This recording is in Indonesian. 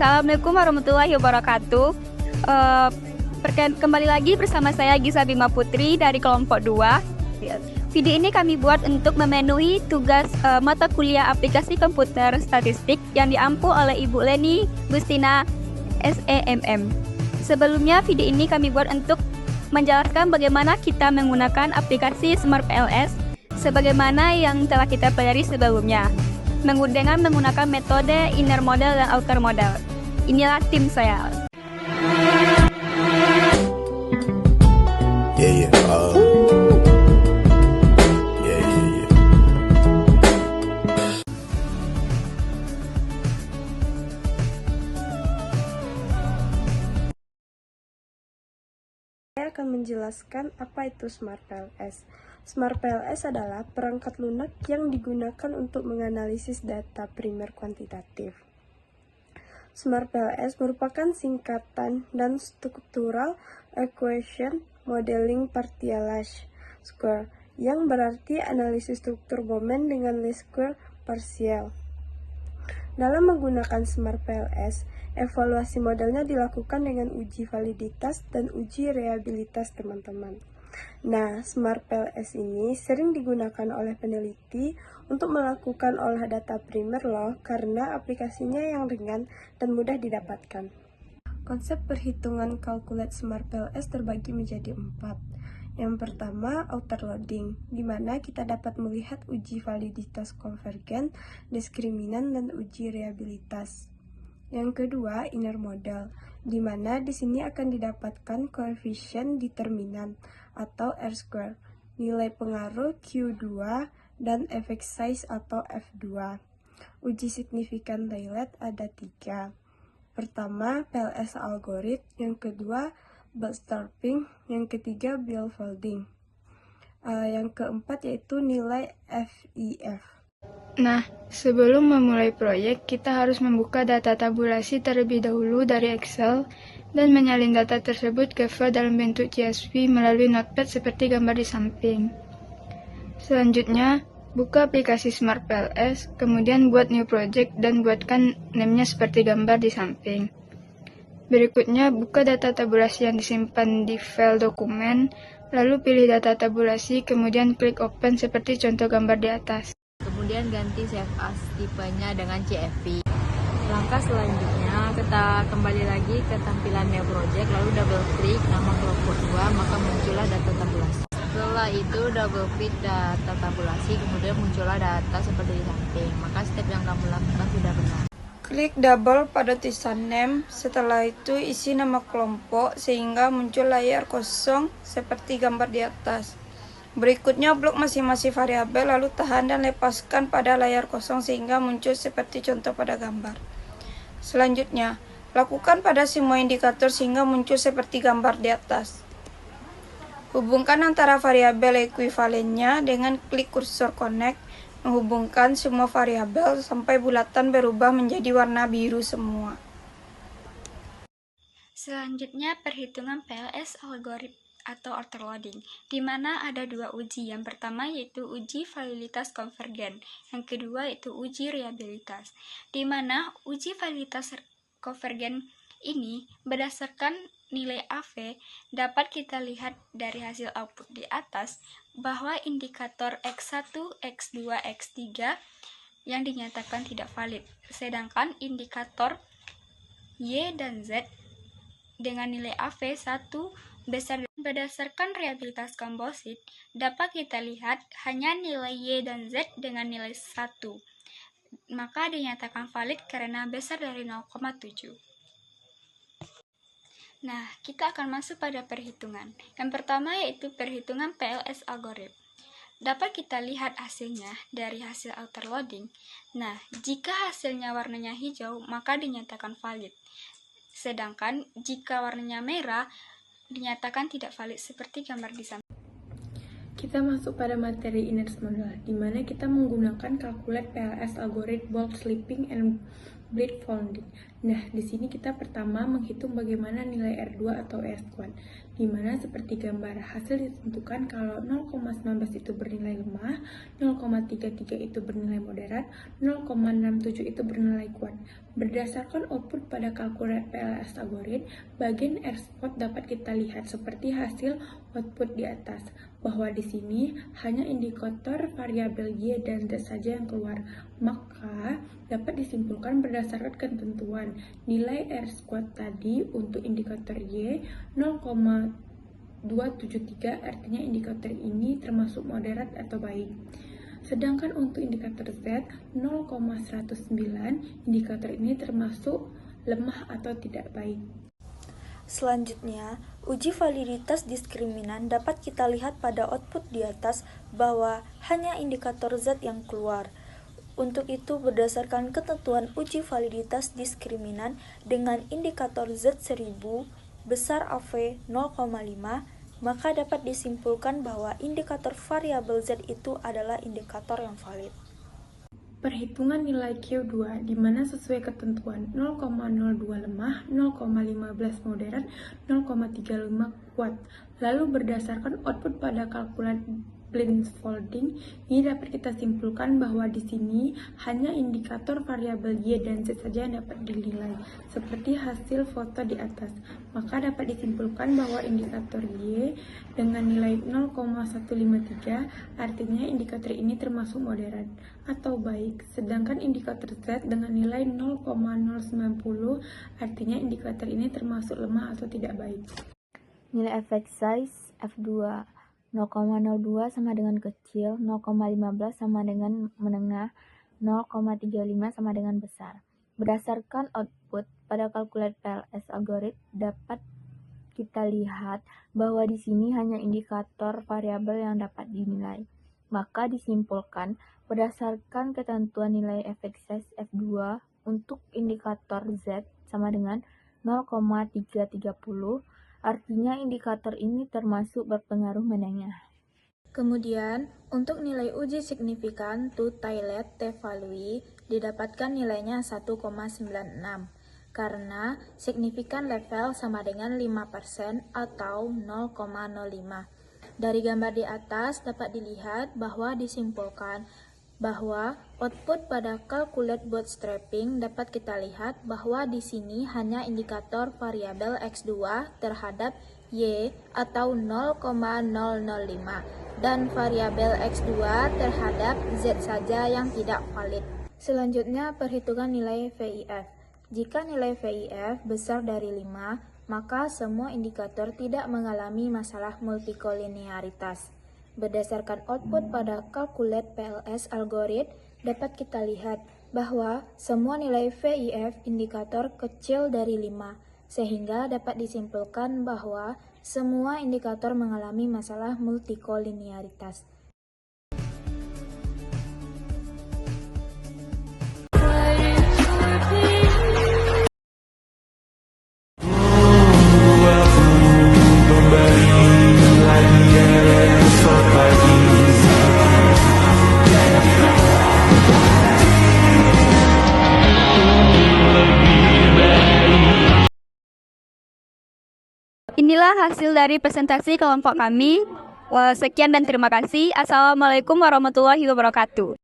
Assalamualaikum warahmatullahi wabarakatuh. Kembali lagi bersama saya Gisa Bima Putri dari kelompok 2. Video ini kami buat untuk memenuhi tugas mata kuliah aplikasi komputer statistik yang diampu oleh Ibu Leni Gustina SEMM. Sebelumnya video ini kami buat untuk menjelaskan bagaimana kita menggunakan aplikasi Smart PLS sebagaimana yang telah kita pelajari sebelumnya, dengan menggunakan metode inner model dan outer model. Inilah tim saya. Saya akan menjelaskan apa itu Smart PLS. Smart PLS adalah perangkat lunak yang digunakan untuk menganalisis data primer kuantitatif. Smart PLS merupakan singkatan dan Structural Equation Modeling Partialage Square, yang berarti analisis struktur momen dengan least square partial. Dalam menggunakan Smart PLS, evaluasi modelnya dilakukan dengan uji validitas dan uji reliabilitas teman-teman. Nah, Smart PLS ini sering digunakan oleh peneliti untuk melakukan olah data primer loh, karena aplikasinya yang ringan dan mudah didapatkan. Konsep perhitungan calculate Smart PLS terbagi menjadi 4. Yang pertama, outer loading, di mana kita dapat melihat uji validitas konvergen, diskriminan, dan uji reliabilitas. Yang kedua, inner model, di mana di sini akan didapatkan koefisien determinan atau R-square, nilai pengaruh Q2, dan effect size atau F2. Uji signifikan Taillet ada 3. Pertama, PLS algorithm, yang kedua, bootstrapping, yang ketiga, bill folding. Yang keempat yaitu nilai FIF. Nah, sebelum memulai proyek, kita harus membuka data tabulasi terlebih dahulu dari Excel dan menyalin data tersebut ke file dalam bentuk CSV melalui Notepad seperti gambar di samping. Selanjutnya, buka aplikasi Smart PLS, kemudian buat new project dan buatkan name-nya seperti gambar di samping. Berikutnya, buka data tabulasi yang disimpan di file dokumen, lalu pilih data tabulasi, kemudian klik open seperti contoh gambar di atas. Kemudian ganti save as tipenya dengan CFP. Langkah selanjutnya, kita kembali lagi ke tampilan new project, lalu double klik nama kelompok 2, maka muncullah data tabulasi. Setelah itu double klik data tabulasi, kemudian muncullah data seperti di samping. Maka step yang kamu lakukan sudah benar. Klik double pada tulisan name, setelah itu isi nama kelompok sehingga muncul layar kosong seperti gambar di atas. Berikutnya blok masing-masing variabel, lalu tahan dan lepaskan pada layar kosong sehingga muncul seperti contoh pada gambar. Selanjutnya, lakukan pada semua indikator sehingga muncul seperti gambar di atas. Hubungkan antara variabel ekuivalennya dengan klik kursor connect, menghubungkan semua variabel sampai bulatan berubah menjadi warna biru semua. Selanjutnya, perhitungan PLS algorithm atau outer loading, di mana ada 2 uji. Yang pertama yaitu uji validitas konvergen, yang kedua yaitu uji reliabilitas, di mana uji validitas konvergen ini berdasarkan nilai AV dapat kita lihat dari hasil output di atas bahwa indikator X1, X2, X3 yang dinyatakan tidak valid, sedangkan indikator Y dan Z dengan nilai AV 1 besar. Berdasarkan reliabilitas komposit, dapat kita lihat hanya nilai Y dan Z dengan nilai 1, maka dinyatakan valid karena besar dari 0,7. Nah, kita akan masuk pada perhitungan. Yang pertama yaitu perhitungan PLS algorithm. Dapat kita lihat hasilnya dari hasil outer loading. Nah, jika hasilnya warnanya hijau, maka dinyatakan valid. Sedangkan jika warnanya merah, dinyatakan tidak valid seperti gambar di samping. Kita masuk pada materi inner model, di mana kita menggunakan calculate PLS algorithm bold slipping and Blindfolding. Nah, di sini kita pertama menghitung bagaimana nilai R2 atau R-squad, di mana seperti gambar hasil ditentukan kalau 0,19 itu bernilai lemah, 0,33 itu bernilai moderat, 0,67 itu bernilai kuat. Berdasarkan output pada kalkulator PLS algoritma, bagian R-squad dapat kita lihat seperti hasil output di atas, bahwa di sini hanya indikator variabel Y dan Z saja yang keluar. Maka dapat disimpulkan berdasarkan ketentuan nilai R-squad tadi untuk indikator Y 0,273, artinya indikator ini termasuk moderat atau baik. Sedangkan untuk indikator Z 0,109, indikator ini termasuk lemah atau tidak baik. Selanjutnya, uji validitas diskriminan dapat kita lihat pada output di atas bahwa hanya indikator Z yang keluar. Untuk itu, berdasarkan ketentuan uji validitas diskriminan dengan indikator Z1000 besar AV 0,5, maka dapat disimpulkan bahwa indikator variabel Z itu adalah indikator yang valid. Perhitungan nilai Q2 di mana sesuai ketentuan 0,02 lemah, 0,15 moderat, 0,35 kuat. Lalu berdasarkan output pada kalkulator blindfolding, ini dapat kita simpulkan bahwa di sini hanya indikator variabel Y dan Z saja yang dapat dinilai, seperti hasil foto di atas. Maka dapat disimpulkan bahwa indikator Y dengan nilai 0,153, artinya indikator ini termasuk moderat atau baik, sedangkan indikator Z dengan nilai 0,090, artinya indikator ini termasuk lemah atau tidak baik. Nilai effect size F2 0,02 sama dengan kecil, 0,15 sama dengan menengah, 0,35 sama dengan besar. Berdasarkan output pada kalkulator PLS algoritma dapat kita lihat bahwa di sini hanya indikator variabel yang dapat dinilai. Maka disimpulkan berdasarkan ketentuan nilai effect size F2 untuk indikator Z sama dengan 0,330, artinya indikator ini termasuk berpengaruh menengah. Kemudian, untuk nilai uji signifikan to Toilet T-value didapatkan nilainya 1,96 karena signifikan level sama dengan 5% atau 0,05. Dari gambar di atas dapat dilihat bahwa disimpulkan bahwa output pada kalkulator bootstrapping dapat kita lihat bahwa di sini hanya indikator variabel X2 terhadap Y atau 0,005 dan variabel X2 terhadap Z saja yang tidak valid. Selanjutnya perhitungan nilai VIF. Jika nilai VIF besar dari 5, maka semua indikator tidak mengalami masalah multikolinearitas. Berdasarkan output pada kalkulator PLS algoritma dapat kita lihat bahwa semua nilai VIF indikator kecil dari 5, sehingga dapat disimpulkan bahwa semua indikator mengalami masalah multikolinearitas. Inilah hasil dari presentasi kelompok kami. Sekian dan terima kasih. Assalamualaikum warahmatullahi wabarakatuh.